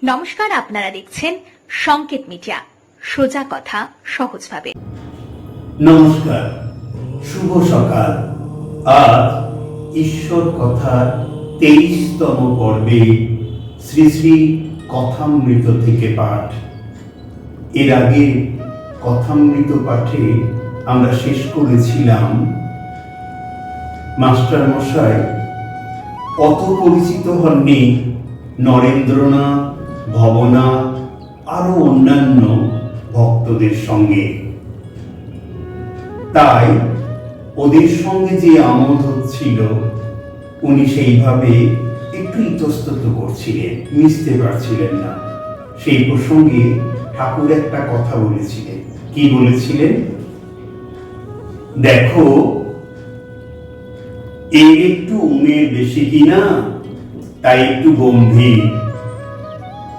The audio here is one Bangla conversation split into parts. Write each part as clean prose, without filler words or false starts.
নমস্কার, আপনারা দেখছেন সংকেত মিডিয়া, সোজা কথা সহজভাবে। নমস্কার, শুভ সকাল। আজ ঈশ্বর কথার 23তম পর্বে শ্রী শ্রী কথামৃত থেকে পাঠ। এর আগে কথামৃত পাঠে আমরা শেষ করেছিলাম মাস্টার মশাই অত পরিচিত হননি নরেন্দ্রনাথ, ভবনাথ আরো অন্যান্য ভক্তদের সঙ্গে। তাই ওদের সঙ্গে যে আমোদ হচ্ছিল উনি সেইভাবে একটু ইতস্তত করছিলেন, মিশতে পারছিলেন না। সেই প্রসঙ্গে ঠাকুর একটা কথা বলেছিলেন। কি বলেছিলেন? দেখো, এর একটু উমের বেশি কিনা, তাই একটু গম্ভীর।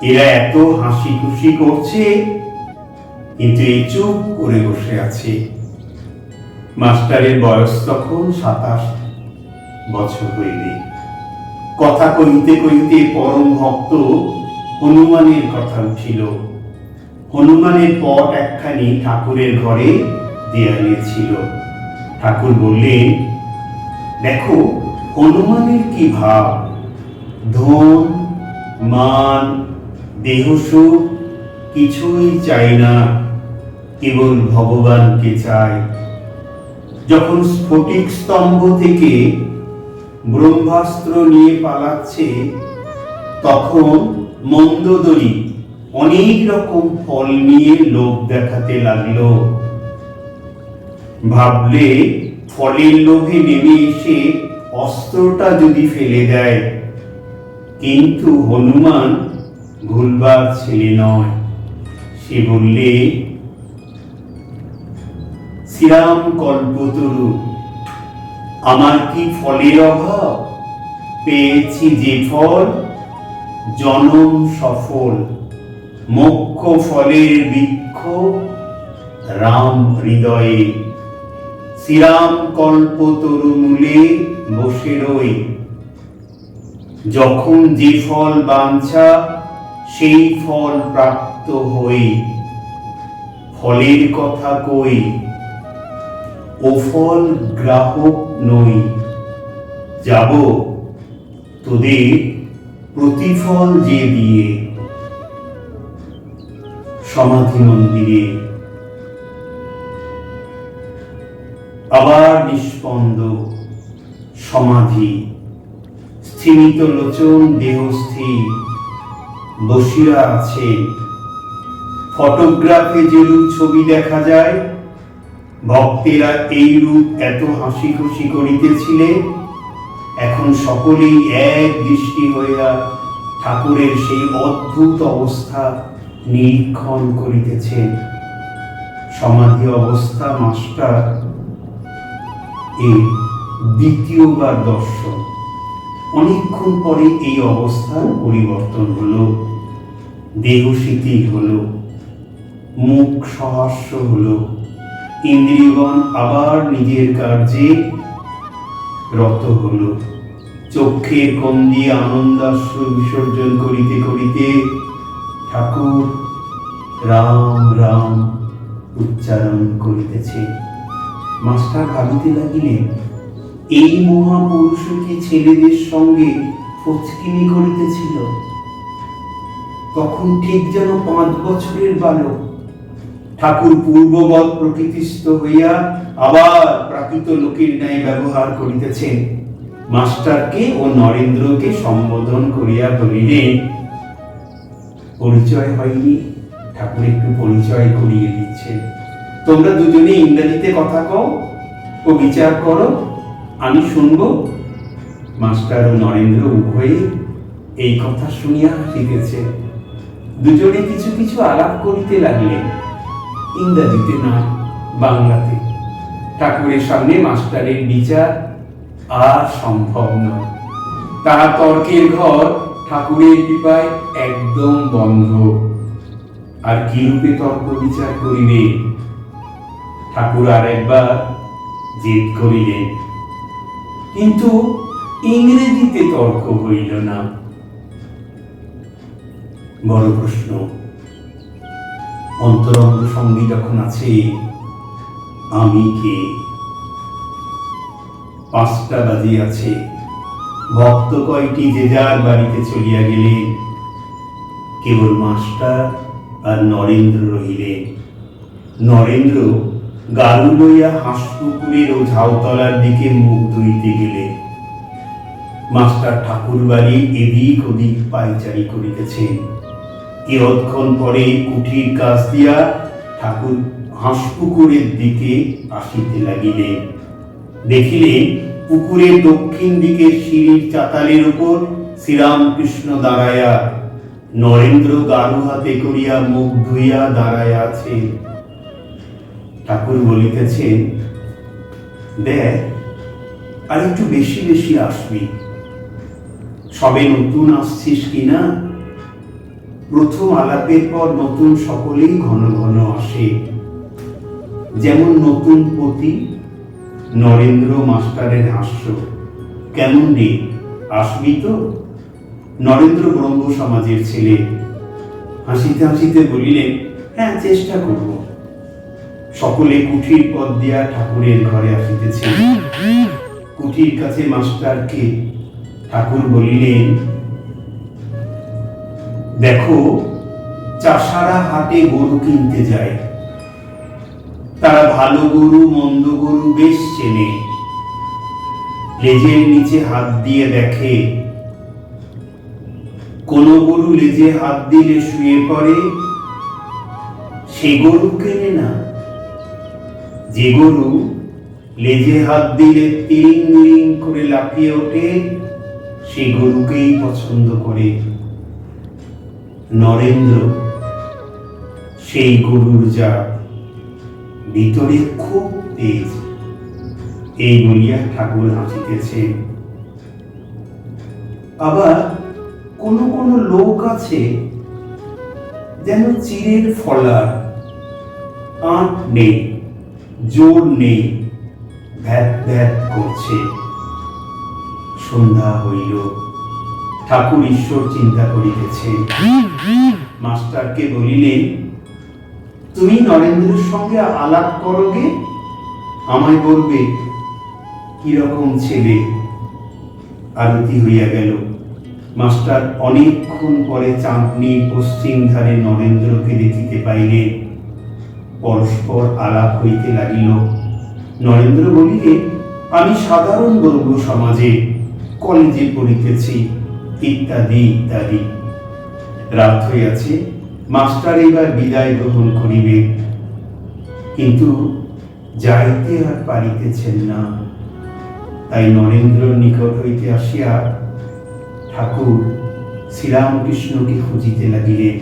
এরা এত হাসি খুশি করছে, কিন্তু এই চুপ করে বসে আছে। মাস্টারের বয়স তখন 27 বছর হইবে। কথা কইতে কইতে পরম ভক্ত হনুমানের কথা উঠিল। হনুমানের পট একখানি ঠাকুরের ঘরে দেয়ালে ছিল। ঠাকুর বললেন, দেখো হনুমানের কি ভাব, ধন মান দেহসুখ কিছুই চাই না, কেবল ভগবানকে চায়। যখন স্ফটিক স্তম্ভ থেকে ব্রহ্মাস্ত্র নিয়ে পালাচ্ছে, তখন মন্দোদরী অনেক রকম ফল নিয়ে লোভ দেখাতে লাগলো। ভাবলে ফলের লোভে নেমে এসে অস্ত্রটা যদি ফেলে দেয়। কিন্তু হনুমান ভুলবার ছেলে নয়। সে বললে, শ্রীরাম কল্পতরু, আমার কি ফলের অভাব? পেয়েছি যে ফল, জনম সফল। মোক্ষ ফলের বৃক্ষ রাম হৃদয়ে। শ্রীরাম কল্পতরু মূলে বসে রই। যখন যে ফল বাঞ্ছা, সেই ফল প্রাপ্ত হই। ফলের কথা কই, ও ফল গ্রাহক নই। যাব তোদের প্রতিফল যে দিয়ে। সমাধি মন্দিরে আবার নিষ্পন্দ সমাধি। স্থিমিত লোচন, দেহ স্থির, বসিয়া আছে। ফটোগ্রাফে যেরূপ ছবি দেখা যায়, ভক্তেরা এই রূপ এত হাসি খুশি করিতেছিলে। এখন সকলেই এক দৃষ্টি হইয়া ঠাকুরের সেই অদ্ভুত অবস্থা নিরীক্ষণ করিতেছেন। সমাধি অবস্থা মাস্টার এই দ্বিতীয়বার দর্শন। অনেকক্ষণ পরে এই অবস্থার পরিবর্তন হলো। দেহ শিথিল হলো, মুখ সহাস্য হলো। ইন্দ্রিয়গণ আবার নিজের কার্যে রত হলো। চক্ষের কোণ দিয়ে আনন্দাশ্রু বিসর্জন করিতে করিতে ঠাকুর রাম রাম উচ্চারণ করিতেছে। মাস্টার ভাবিতে লাগিলেন, এই মহাপুরুষ কি ছেলেদের সঙ্গে ফচকিনি করিতেছিল? তখন ঠিক যেন 5 বছরের বালক। ঠাকুর পূর্ববৎ প্রকৃতিস্থ হইয়া আবার প্রাকৃত লোকের ন্যায় ব্যবহার করিতেছেন। মাস্টারকে ও নরেন্দ্রকে সম্বোধন করিয়া বলিলেন, পরিচয় হয়নি, ঠাকুর একটু পরিচয় করিয়ে দিচ্ছেন। তোমরা দুজনে ইংরেজিতে কথা কও ও বিচার করো, আমি শুনবো। মাস্টার ও নরেন্দ্র উভয়ে এই কথা শুনিয়া হাসিতেছে। দুজনে কিছু কিছু আলাপ করিতে লাগলেন, ইংরেজিতে নয়, বাংলাতে। ঠাকুরের সামনে মাস্টারের বিচার আর সম্ভব নয়। তাহার তর্কের ঘর ঠাকুরের কৃপায় একদম বন্ধ। আর কি রূপে তর্ক বিচার করিবে? ঠাকুর আর একবার জেদ করিলেন, কিন্তু ইংরেজিতে তর্ক হইল না। বড় প্রশ্ন। অন্তরঙ্গ সঙ্গী যখন আছে, আমি কে? 5টা বাজে আছে। ভক্ত কয়টি যে যার বাড়িতে চলিয়া গেলেন, কেবল মাস্টার আর নরেন্দ্র রহিলেন। নরেন্দ্র গাড়ু লইয়া হাঁসপুকুরের ও ঝাউতলার দিকে মুখ ধুইতে গেলেন। মাস্টার ঠাকুর বাড়ি এদিক ওদিক পাইচারি করিতেছেন। কিয়ৎক্ষণ পরে কুঠির কাছ দিয়া ঠাকুর হাঁসপুকুরের দিকে আসিতে লাগিলেন। দেখিলেন পুকুরের দক্ষিণ দিকের সিঁড়ির চাতালের উপর শ্রীরামকৃষ্ণ দাঁড়াইয়া, নরেন্দ্র গাড়ু হাতে করিয়া মুখ ধুইয়া দাঁড়াইয়া আছে। ঠাকুর বলিতেছেন, দেখ, আর একটু বেশি বেশি আসবি। সবে নতুন আসছিস কিনা? প্রথম আলাপের পর নতুন সকলেই ঘন ঘন আসে, যেমন নতুন পতি। নরেন্দ্র মাস্টারের হাস্য। কেমন রে, আসবি তো? নরেন্দ্র ব্রহ্ম সমাজের ছেলে। হাসিতে হাসিতে বলিলেন, হ্যাঁ, চেষ্টা করব। সকলে কুঠির পথ দিয়া ঠাকুরের ঘরে আসিতেছে। কুঠির কাছে মাস্টারকে ঠাকুর বলিলেন, দেখো, চাষারা হাটে গরু কিনতে যায়। তারা ভালো গরু মন্দ গরু বেশ চেনে। লেজের নিচে হাত দিয়ে দেখে। কোন গরু লেজে হাত দিলে শুয়ে পড়ে, সে গরু কেনে না। যে গরু লেজে হাত দিলে তিরিং মিরিং করে লাফিয়ে ওঠে, সে গরুকেই পছন্দ করে। নরেন্দ্র সেই গরুর জাত, ভিতরে খুব তেজ। এই বলিয়া ঠাকুর হাসিতেছে। আবার কোন কোন লোক আছে যেন চিরের ফলার, আঁট নেই, জোর নেই, ভ্যাত ভ্যাত করছে। সন্ধ্যা হইল। ঠাকুর ঈশ্বর চিন্তা করিতেছে। মাস্টারকে বলিলেন, তুমি নরেন্দ্রের সঙ্গে আলাপ করোগে, আমায় বলবে কিরকম ছেলে। আরতি হইয়া গেল। মাস্টার অনেকক্ষণ পরে চাঁদনির পশ্চিম ধারে নরেন্দ্রকে দেখিতে পাইলেন। পরস্পর আলাপ হইতে লাগিল। নরেন্দ্র বলিলে, আমি সাধারণ বর্গ সমাজে কলেজে পড়িতেছি, ইত্যাদি ইত্যাদি। রাত হইয়াছে। মাস্টার এবার বিদায় গ্রহণ করিবে, কিন্তু যাইতে আর পারিতেছেন না। তাই নরেন্দ্র নিকট হইতে আসিয়া ঠাকুর শ্রীরামকৃষ্ণকে খুঁজিতে লাগিলেন।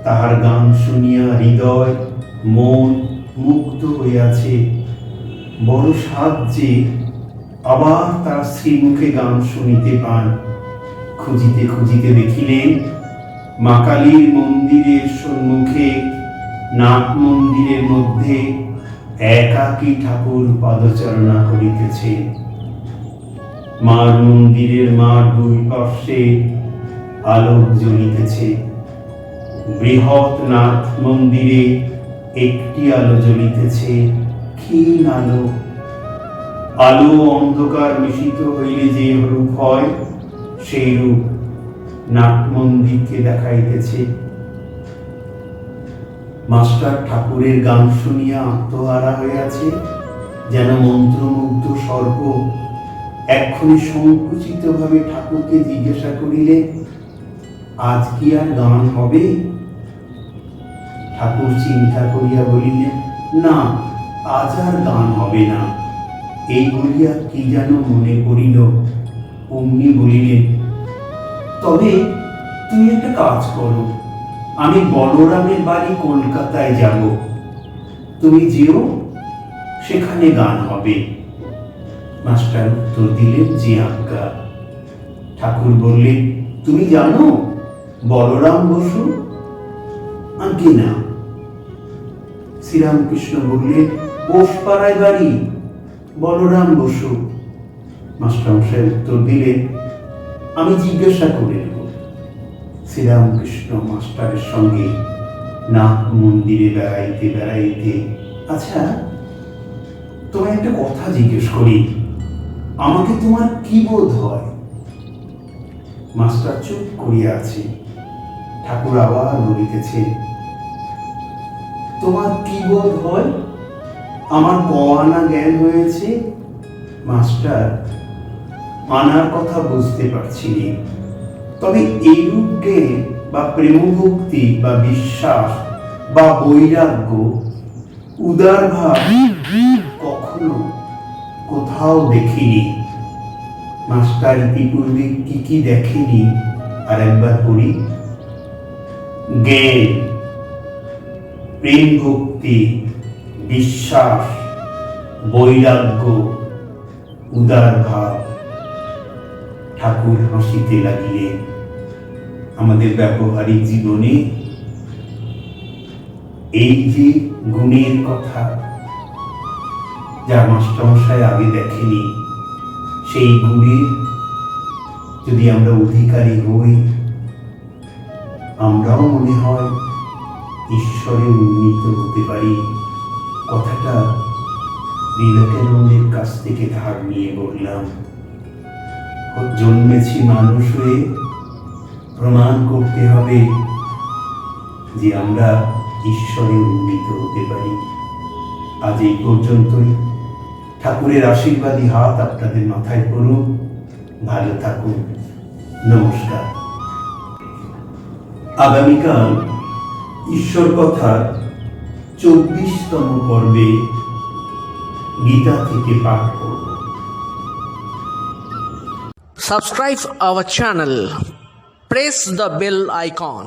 তাহার গান শুনিয়া হৃদয় মন মুক্ত হইয়াছে। বড় সাধ যে আবার তার শ্রীমুখে গান শুনিতে পান। খুঁজিতে খুঁজিতে দেখিলেন মা কালীর মন্দিরের সম্মুখে নাট মন্দিরের মধ্যে একাকী ঠাকুর পদচারণা করিতেছে। মার মন্দিরের মার দুই পার্শ্বে আলোক জ্বলিতেছে। বৃহৎ নাথ মন্দিরে একটি আলো জ্বলিতেছে, ক্ষীণ আলো। আলো অন্ধকার মিশিত হইলে যে রূপ হয়, সেই রূপ নাট মন্দিরকে দেখাইতেছে। মাস্টার ঠাকুরের গান শুনিয়া আত্মহারা হইয়াছে, যেন মন্ত্রমুগ্ধ সর্প। এক্ষুনি সংকুচিত ভাবে ঠাকুরকে জিজ্ঞাসা করিলে, আজ কি আর গান হবে? ঠাকুর চিন্তা করিয়া বলিলেন, না, আজ আর গান হবে না। এই বলিয়া কি যেন মনে করিল। অমনি বলিলেন, তবে তুমি একটা কাজ করো, আমি বলরামের বাড়ি কলকাতায় যাব, তুমি যেও, সেখানে গান হবে। মাস্টার উত্তর দিলেন, যে আজ্ঞা। ঠাকুর বললেন, তুমি জানো বলরাম বসু? আজ্ঞে না। শ্রীরামকৃষ্ণ বললেন, বোসপাড়ায় বাড়ি, বলরাম বসু। মাস্টারমশাই উত্তর দিলেন, আমি জিজ্ঞাসা করে নেব। শ্রীরামকৃষ্ণ মাস্টারের সঙ্গে নাথ মন্দিরে বেড়াইতে বেড়াইতে, আচ্ছা তোমায় একটা কথা জিজ্ঞেস করি, আমাকে তোমার কি বোধ হয়? মাস্টার চুপ করিয়া আছে। ঠাকুর আবার বলিতেছে, তোমার কি বোধ হয়? আমার আনা জ্ঞান হয়েছে। মাস্টার, আনার কথা বুঝতে পারছি না, তবে এইরূপ জ্ঞান বা প্রেমভক্তি বা বিশ্বাস বা বৈরাগ্য, উদার ভাব কখনো কোথাও দেখিনি। মাস্টার ইতিপূর্বে কি কি দেখেনি আর একবার পড়ি। জ্ঞান, প্রেম ভক্তি, বিশ্বাস, বৈরাগ্য, উদার ভাব। ঠাকুর হাসিতে লাগিলেন। আমাদের ব্যবহারিক জীবনে এই যে গুণের কথা, যা মাস্টারমশাই আগে দেখেনি, সেই গুণের যদি আমরা অধিকারী হই, আমরাও মনে হয় ঈশ্বরে উন্নীত হতে পারি। কথাটা বিবেকানন্দের কাছ থেকে ধার নিয়ে বললাম। জন্মেছি মানুষ হয়ে, প্রমাণ করতে হবে যে আমরা ঈশ্বরে উন্নীত হতে পারি। আজ এই পর্যন্তই। ঠাকুরের আশীর্বাদী হাত আপনাদের মাথায় পড়ুক। ভালো থাকুন। নমস্কার। আগামীকাল ঈশ্বর কথার 24তম পর্বে গীতা থেকে পাঠ করব। Subscribe our channel. Press the bell icon.